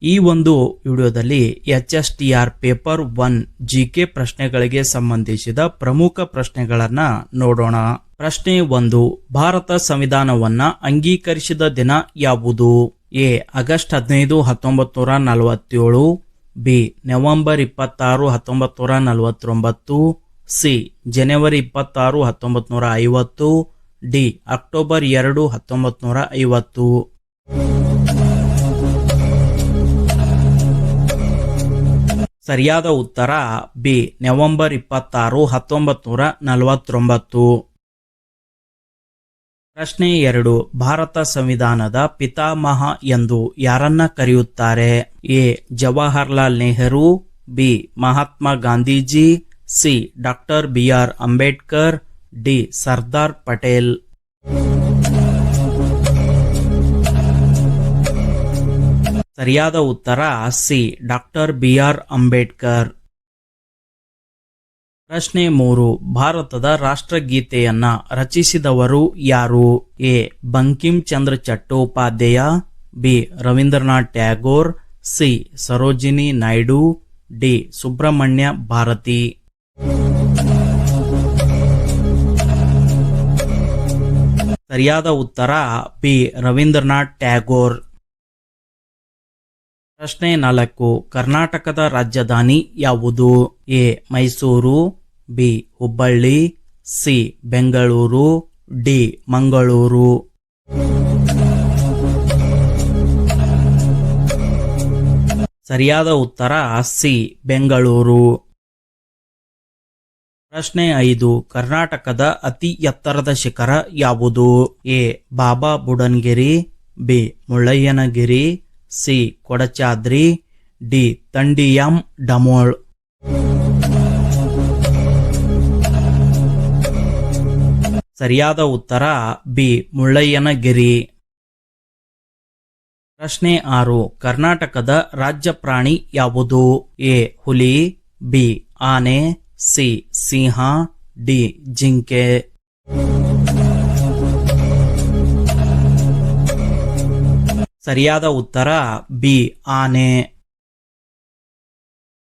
ಈ ಒಂದು ವಿಡಿಯೋದಲ್ಲಿ HSTR ಪೇಪರ್ 1 GK ಪ್ರಶ್ನೆಗಳಿಗೆ ಸಂಬಂಧಿಸಿದ ಪ್ರಮುಖ ಪ್ರಶ್ನೆಗಳನ್ನ ನೋಡೋಣ. ಪ್ರಶ್ನೆ 1. ಭಾರತ ಸಂವಿಧಾನವನ್ನ ಅಂಗೀಕರಿಸಿದ ದಿನ ಯಾವುದು? A. August 15, 1947. B. November 26, 1949. C. January 26, 1950. D. October 2, 1950. ಸರಿಯಾದ ಉತ್ತರ ಬಿ. ನವೆಂಬರ್ 26, 1949. ಪ್ರಶ್ನೆ 2. ಭಾರತ ಸಂವಿಧಾನದ ಪಿತಾಮಹ ಎಂದು ಯಾರನ್ನ ಕರೆಯುತ್ತಾರೆ? A. Jawaharlal Nehru. B. Mahatma Gandhiji. C. Doctor BR Ambedkar. D. Sardar Patel. ಸರಿಯಾದ ಉತ್ತರ ಸಿ. Doctor BR Ambedkar. ಪ್ರಶ್ನೆ 3. ಭಾರತದ ರಾಷ್ಟ್ರಗೀತೆಯನ್ನ ರಚಿಸಿದವರು ಯಾರು? A. Bankim Chandra Chattopadhyay. B. Rabindranath Tagore. C. Sarojini Naidu. D. Subramania Bharati. ಸರಿಯಾದ ಉತ್ತರ ಬಿ. ರವೀಂದ್ರನಾಥ್ ಟ್ಯಾಗೋರ್. ಪ್ರಶ್ನೆ 4. ಕರ್ನಾಟಕದ ರಾಜಧಾನಿ ಯಾವುದು? A. Mysuru. B. Hubballi. C. Bengaluru. D. Mangaluru. ಸರಿಯಾದ ಉತ್ತರ ಸಿ. ಬೆಂಗಳೂರು. ಪ್ರಶ್ನೆ 5. ಕರ್ನಾಟಕದ ಅತಿ ಎತ್ತರದ ಶಿಖರ ಯಾವುದು? A. Baba Budangiri. B. Mullayanagiri. C. Kodachadri. D. Tadiandamol. ಸರಿಯಾದ ಉತ್ತರ ಬಿ. ಮುಳ್ಳಯ್ಯನಗಿರಿ. ಪ್ರಶ್ನೆ 6. ಕರ್ನಾಟಕದ ರಾಜ್ಯ ಪ್ರಾಣಿ ಯಾವುದು? ಎ. ಹುಲಿ. ಬಿ. ಆನೆ. ಸಿ. ಸಿಂಹ. ಡಿ. ಜಿಂಕೆ. ಸರಿಯಾದ ಉತ್ತರ ಬಿ. ಆನೆ.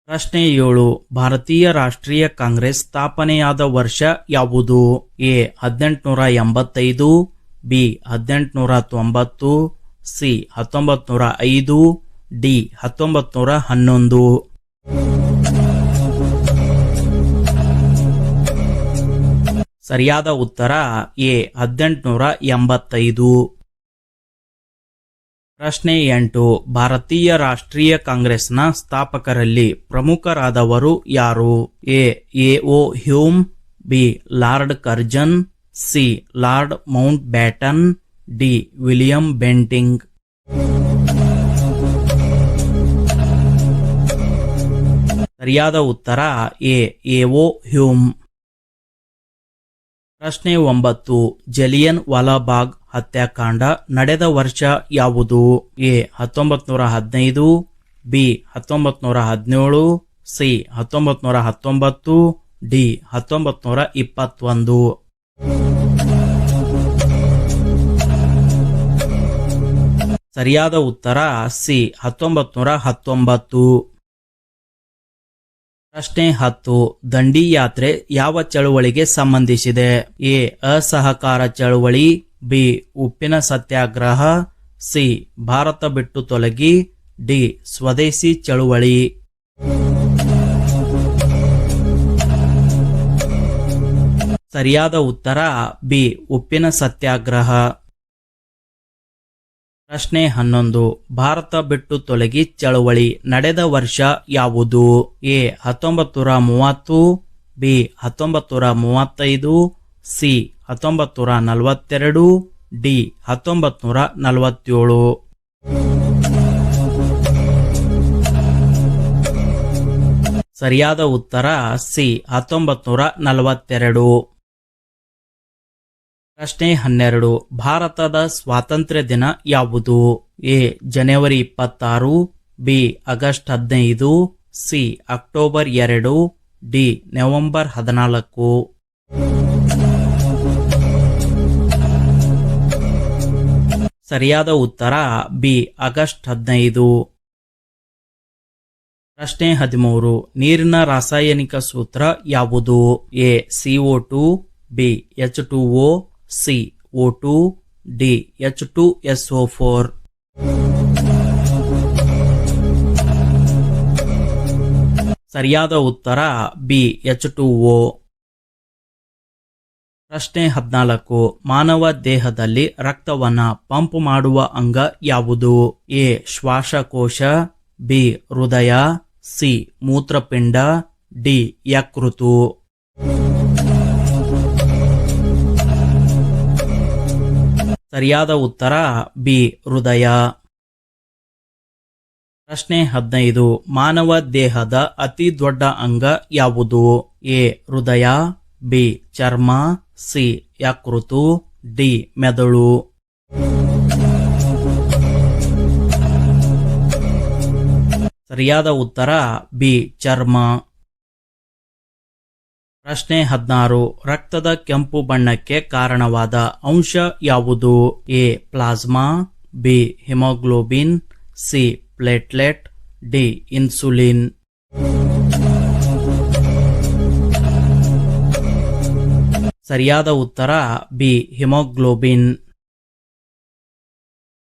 ಪ್ರಶ್ನೆ 7. ಭಾರತೀಯ ರಾಷ್ಟ್ರೀಯ ಕಾಂಗ್ರೆಸ್ ಸ್ಥಾಪನೆಯಾದ ವರ್ಷ ಯಾವುದು? ಎ. 1885. ಬಿ. 1890. ಸಿ. 1905. ಡಿ. 1911. ಸರಿಯಾದ ಉತ್ತರ ಎ. 1885. ಪ್ರಶ್ನೆ 8. ಭಾರತೀಯ ರಾಷ್ಟ್ರೀಯ ಕಾಂಗ್ರೆಸ್ನ ಸ್ಥಾಪಕರಲ್ಲಿ ಪ್ರಮುಖರಾದವರು ಯಾರು? A. A O. Hume. B. Lord Curzon. C. Lord Mountbatten. D. William Bentinck. ಸರಿಯಾದ ಉತ್ತರ ಎ. ಎ.ಒ. ಹ್ಯೂಮ್. ಪ್ರಶ್ನೆ 9. ಜಲಿಯನ್ ವಾಲಾಬಾಗ್ ಹತ್ಯಾಕಾಂಡ ನಡೆದ ವರ್ಷ ಯಾವುದು? ಎ. 1915. ಬಿ. 1917. ಸಿ. 1919. ಡಿ. 1921. ಸರಿಯಾದ ಉತ್ತರ ಸಿ. 1919. ಪ್ರಶ್ನೆ 10. ದಂಡಿ ಯಾತ್ರೆ ಯಾವ ಚಳುವಳಿಗೆ ಸಂಬಂಧಿಸಿದೆ? ಎ. ಅಸಹಕಾರ ಚಳುವಳಿ. ಬಿ. ಉಪ್ಪಿನ ಸತ್ಯಾಗ್ರಹ. ಸಿ. ಭಾರತ ಬಿಟ್ಟು ತೊಲಗಿ. ಡಿ. ಸ್ವದೇಶಿ ಚಳುವಳಿ. ಸರಿಯಾದ ಉತ್ತರ ಬಿ. ಉಪ್ಪಿನ ಸತ್ಯಾಗ್ರಹ. ಪ್ರಶ್ನೆ 11. ಭಾರತ ಬಿಟ್ಟು ತೊಲಗಿ ಚಳವಳಿ ನಡೆದ ವರ್ಷ ಯಾವುದು? ಎ. 1930. ಬಿ. 1935. ಸಿ. 1942. ಡಿ. 1947. ಸರಿಯಾದ ಉತ್ತರ ಸಿ. 1942. ಪ್ರಶ್ನೆ 12. ಭಾರತದ ಸ್ವಾತಂತ್ರ್ಯ ದಿನ ಯಾವುದು? A. January 26. B. August 15. C. October 2. D. November 14. ಸರಿಯಾದ ಉತ್ತರ ಬಿ ಆಗಸ್ಟ್ 15. ಪ್ರಶ್ನೆ 13. ನೀರಿನ ರಾಸಾಯನಿಕ ಸೂತ್ರ ಯಾವುದು? A CO2, B H2O, C O2, D H2SO4. ಸರಿಯಾದ ಉತ್ತರ ಬಿ H2O. ಪ್ರಶ್ನೆ 14. ಮಾನವ ದೇಹದಲ್ಲಿ ರಕ್ತವನ್ನ ಪಂಪ್ ಮಾಡುವ ಅಂಗ ಯಾವುದು? ಎ ಶ್ವಾಸಕೋಶ, ಬಿ ಹೃದಯ, ಸಿ ಮೂತ್ರಪಿಂಡ, ಡಿ ಯಕೃತು. ಸರಿಯಾದ ಉತ್ತರ ಬಿ ಹೃದಯ. ಪ್ರಶ್ನೆ 15. ಮಾನವ ದೇಹದ ಅತಿ ದೊಡ್ಡ ಅಂಗ ಯಾವುದು? ಎ ಹೃದಯ, ಬಿ ಚರ್ಮ, ಸಿ ಯಕೃತು, ಡಿ ಮೆದುಳು. ಸರಿಯಾದ ಉತ್ತರ ಬಿ ಚರ್ಮ. ಪ್ರಶ್ನೆ 16. ರಕ್ತದ ಕೆಂಪು ಬಣ್ಣಕ್ಕೆ ಕಾರಣವಾದ ಅಂಶ ಯಾವುದು? A plasma, B haemoglobin, C platelet, D insulin. ಸರಿಯಾದ ಉತ್ತರ ಬಿ ಹಿಮೋಗ್ಲೋಬಿನ್.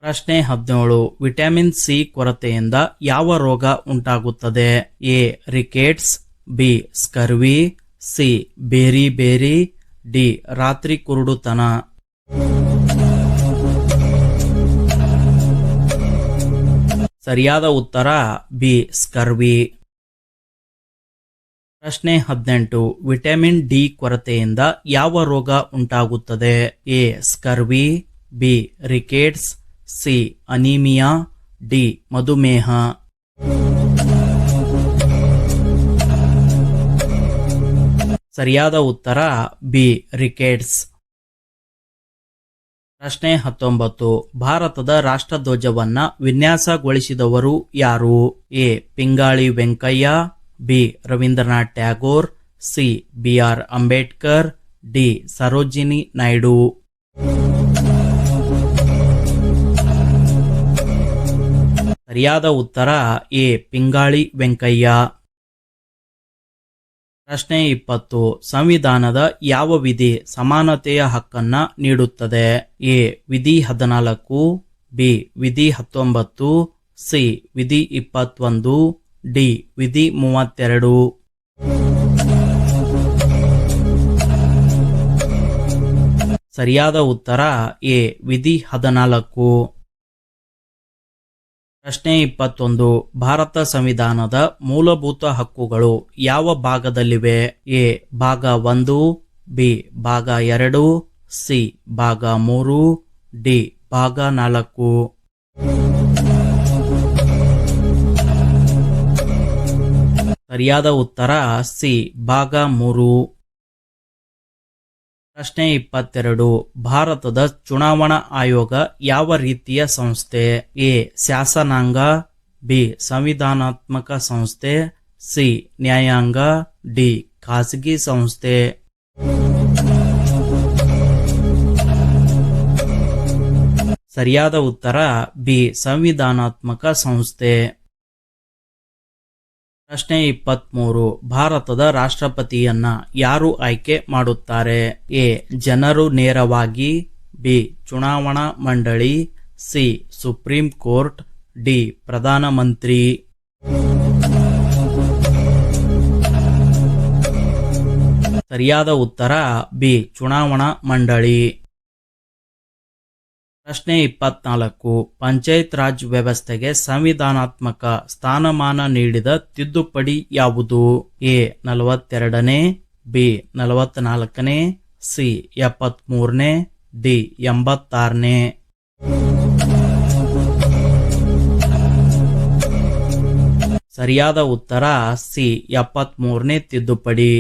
ಪ್ರಶ್ನೆ 17. ವಿಟಮಿನ್ ಸಿ ಕೊರತೆಯಿಂದ ಯಾವ ರೋಗ ಉಂಟಾಗುತ್ತದೆ? A rickets, B scurvy, C berry berry, D ರಾತ್ರಿ ಕುರುಡುತನ. ಸರಿಯಾದ ಉತ್ತರ ಬಿ ಸ್ಕರ್ವಿ. ಪ್ರಶ್ನೆ 18. ವಿಟಮಿನ್ ಡಿ ಕೊರತೆಯಿಂದ ಯಾವ ರೋಗ ಉಂಟಾಗುತ್ತದೆ? A scurvy, B rickets, C anaemia, D ಮಧುಮೇಹ. ಸರಿಯಾದ ಉತ್ತರ ಬಿ ರಿಕೆಟ್ಸ್. ಪ್ರಶ್ನೆ 19. ಭಾರತದ ರಾಷ್ಟ್ರಧ್ವಜವನ್ನ ವಿನ್ಯಾಸಗೊಳಿಸಿದವರು ಯಾರು? A Pingali Venkayya, B Rabindranath Tagore, C BR Ambedkar, D Sarojini Naidu. ಸರಿಯಾದ ಉತ್ತರ ಎ ಪಿಂಗಾಳಿ ವೆಂಕಯ್ಯ. ಪ್ರಶ್ನೆ 20. ಸಂವಿಧಾನದ ಯಾವ ವಿಧಿ ಸಮಾನತೆಯ ಹಕ್ಕನ್ನ ನೀಡುತ್ತದೆ? ಎ ವಿಧಿ 14, ಬಿ ವಿಧಿ 19, ಸಿ ವಿಧಿ 21, ಡಿ ವಿಧಿ 32. ಸರಿಯಾದ ಉತ್ತರ ಎ ವಿಧಿ 14. ಪ್ರಶ್ನೆ 21. ಭಾರತ ಸಂವಿಧಾನದ ಮೂಲಭೂತ ಹಕ್ಕುಗಳು ಯಾವ ಭಾಗದಲ್ಲಿವೆ? ಎ ಭಾಗ 1, ಬಿ ಭಾಗ 2, ಸಿ ಭಾಗ 3, ಡಿ ಭಾಗ 4. ಸರಿಯಾದ ಉತ್ತರ ಸಿ ಭಾಗ 3. ಪ್ರಶ್ನೆ 22. ಭಾರತದ ಚುನಾವಣಾ ಆಯೋಗ ಯಾವ ರೀತಿಯ ಸಂಸ್ಥೆ? ಎ ಶಾಸನಾಂಗ, ಬಿ ಸಂವಿಧಾನಾತ್ಮಕ ಸಂಸ್ಥೆ, ಸಿ ನ್ಯಾಯಾಂಗ, ಡಿ ಖಾಸಗಿ ಸಂಸ್ಥೆ. ಸರಿಯಾದ ಉತ್ತರ ಬಿ ಸಂವಿಧಾನಾತ್ಮಕ ಸಂಸ್ಥೆ. ಪ್ರಶ್ನೆ 23. ಭಾರತದ ರಾಷ್ಟ್ರಪತಿಯನ್ನ ಯಾರು ಆಯ್ಕೆ ಮಾಡುತ್ತಾರೆ? ಎ ಜನರು ನೇರವಾಗಿ, ಬಿ ಚುನಾವಣಾ ಮಂಡಳಿ, ಸಿ ಸುಪ್ರೀಂ ಕೋರ್ಟ್, ಡಿ ಪ್ರಧಾನಮಂತ್ರಿ. ಸರಿಯಾದ ಉತ್ತರ ಬಿ ಚುನಾವಣಾ ಮಂಡಳಿ. ಪ್ರಶ್ನೆ 24. ಪಂಚಾಯತ್ ರಾಜ್ ವ್ಯವಸ್ಥೆಗೆ ಸಂವಿಧಾನಾತ್ಮಕ ಸ್ಥಾನಮಾನ ನೀಡಿದ ತಿದ್ದುಪಡಿ ಯಾವುದು? ಎ 42ನೇ, ಬಿ 44ನೇ, ಸಿ 73ನೇ, ಡಿ 86ನೇ. ಸರಿಯಾದ ಉತ್ತರ ಸಿ 73ನೇ ತಿದ್ದುಪಡಿ.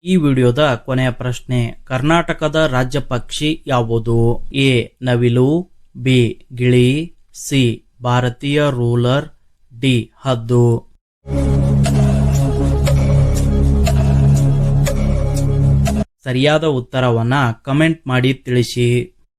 ಈ ವಿಡಿಯೋದ ಕೊನೆಯ ಪ್ರಶ್ನೆ. ಕರ್ನಾಟಕದ ರಾಜ್ಯ ಪಕ್ಷಿ ಯಾವುದು? ಎ ನವಿಲು, ಬಿ ಗಿಳಿ, ಸಿ ಭಾರತೀಯ ರೂಲರ್, ಡಿ ಹದ್ದು. ಸರಿಯಾದ ಉತ್ತರವನ್ನ ಕಮೆಂಟ್ ಮಾಡಿ ತಿಳಿಸಿ.